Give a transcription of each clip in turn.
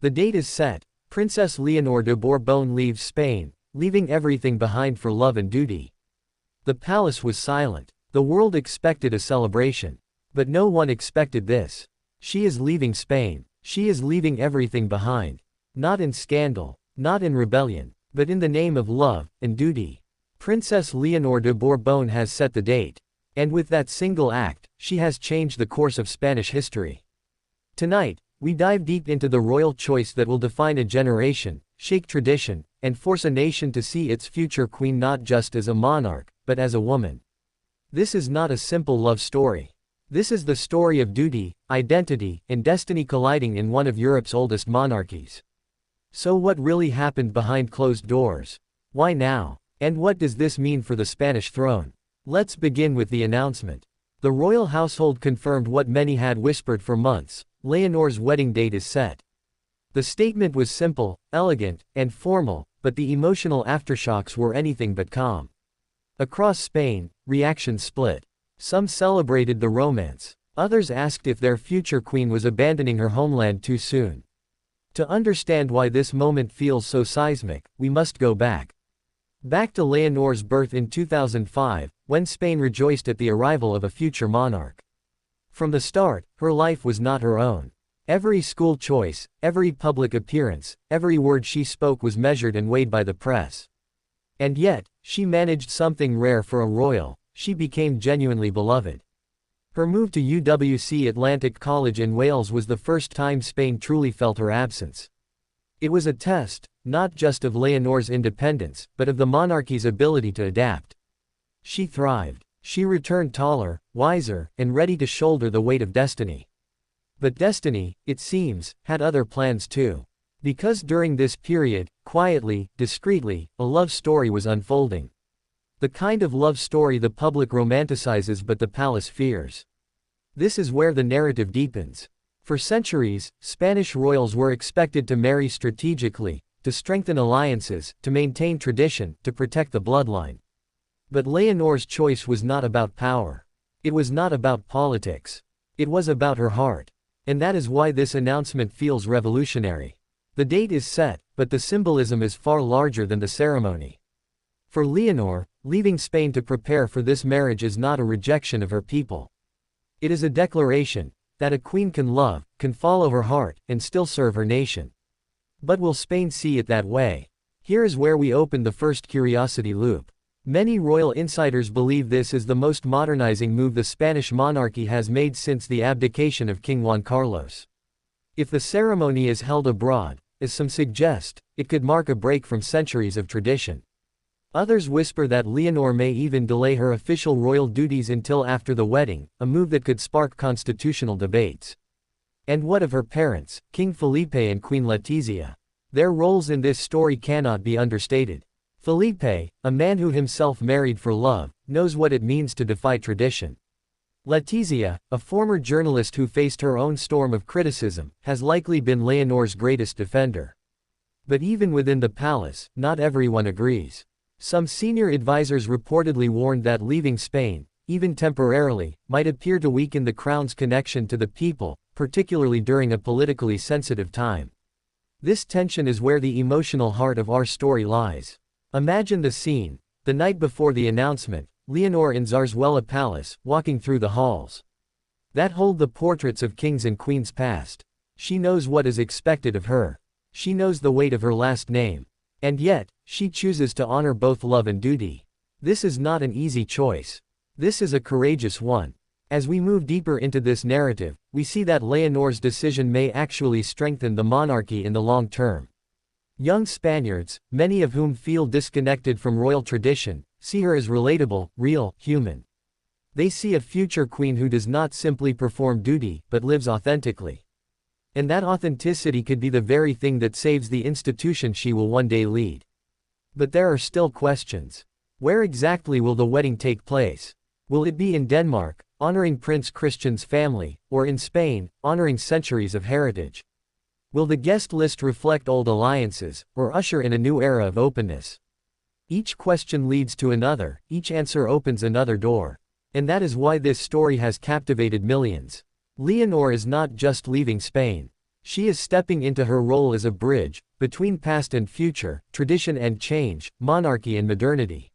The date is set. Princess Leonor de Borbón leaves Spain, leaving everything behind for love and duty. The palace was silent. The world expected a celebration. But no one expected this. She is leaving Spain. She is leaving everything behind. Not in scandal, not in rebellion, but in the name of love and duty. Princess Leonor de Borbón has set the date. And with that single act, she has changed the course of Spanish history. Tonight, we dive deep into the royal choice that will define a generation, shake tradition, and force a nation to see its future queen not just as a monarch, but as a woman. This is not a simple love story. This is the story of duty, identity, and destiny colliding in one of Europe's oldest monarchies. So what really happened behind closed doors? Why now? And what does this mean for the Spanish throne? Let's begin with the announcement. The royal household confirmed what many had whispered for months: Leonor's wedding date is set. The statement was simple, elegant, and formal, but the emotional aftershocks were anything but calm. Across Spain, reactions split. Some celebrated the romance. Others asked if their future queen was abandoning her homeland too soon. To understand why this moment feels so seismic, we must go back. Back to Leonor's birth in 2005, when Spain rejoiced at the arrival of a future monarch. From the start, her life was not her own. Every school choice, every public appearance, every word she spoke was measured and weighed by the press. And yet, she managed something rare for a royal: she became genuinely beloved. Her move to UWC Atlantic College in Wales was the first time Spain truly felt her absence. It was a test, not just of Leonor's independence, but of the monarchy's ability to adapt. She thrived. She returned taller, wiser, and ready to shoulder the weight of destiny. But destiny, it seems, had other plans too. Because during this period, quietly, discreetly, a love story was unfolding. The kind of love story the public romanticizes but the palace fears. This is where the narrative deepens. For centuries, Spanish royals were expected to marry strategically, to strengthen alliances, to maintain tradition, to protect the bloodline. But Leonor's choice was not about power. It was not about politics. It was about her heart. And that is why this announcement feels revolutionary. The date is set, but the symbolism is far larger than the ceremony. For Leonor, leaving Spain to prepare for this marriage is not a rejection of her people. It is a declaration that a queen can love, can follow her heart, and still serve her nation. But will Spain see it that way? Here is where we open the first curiosity loop. Many royal insiders believe this is the most modernizing move the Spanish monarchy has made since the abdication of King Juan Carlos. If the ceremony is held abroad, as some suggest, it could mark a break from centuries of tradition. Others whisper that Leonor may even delay her official royal duties until after the wedding, a move that could spark constitutional debates. And what of her parents, King Felipe and Queen Letizia? Their roles in this story cannot be understated. Felipe, a man who himself married for love, knows what it means to defy tradition. Letizia, a former journalist who faced her own storm of criticism, has likely been Leonor's greatest defender. But even within the palace, not everyone agrees. Some senior advisors reportedly warned that leaving Spain, even temporarily, might appear to weaken the crown's connection to the people, particularly during a politically sensitive time. This tension is where the emotional heart of our story lies. Imagine the scene. The night before the announcement, Leonor in Zarzuela Palace, walking through the halls that hold the portraits of kings and queens past. She knows what is expected of her. She knows the weight of her last name. And yet, she chooses to honor both love and duty. This is not an easy choice. This is a courageous one. As we move deeper into this narrative, we see that Leonor's decision may actually strengthen the monarchy in the long term. Young Spaniards, many of whom feel disconnected from royal tradition, see her as relatable, real, human. They see a future queen who does not simply perform duty, but lives authentically. And that authenticity could be the very thing that saves the institution she will one day lead. But there are still questions. Where exactly will the wedding take place? Will it be in Denmark, honoring Prince Christian's family, or in Spain, honoring centuries of heritage? Will the guest list reflect old alliances, or usher in a new era of openness? Each question leads to another, each answer opens another door. And that is why this story has captivated millions. Leonor is not just leaving Spain. She is stepping into her role as a bridge, between past and future, tradition and change, monarchy and modernity.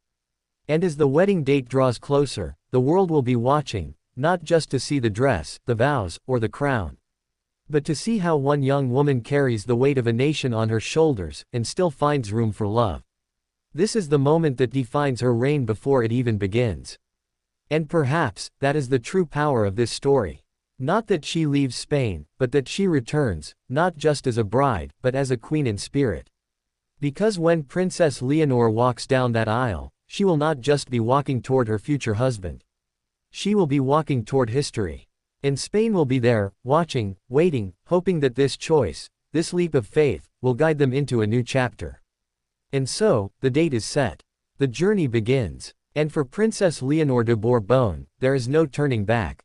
And as the wedding date draws closer, the world will be watching, not just to see the dress, the vows, or the crown, but to see how one young woman carries the weight of a nation on her shoulders, and still finds room for love. This is the moment that defines her reign before it even begins. And perhaps, that is the true power of this story. Not that she leaves Spain, but that she returns, not just as a bride, but as a queen in spirit. Because when Princess Leonor walks down that aisle, she will not just be walking toward her future husband. She will be walking toward history. And Spain will be there, watching, waiting, hoping that this choice, this leap of faith, will guide them into a new chapter. And so, the date is set. The journey begins. And for Princess Leonor de Borbón, there is no turning back.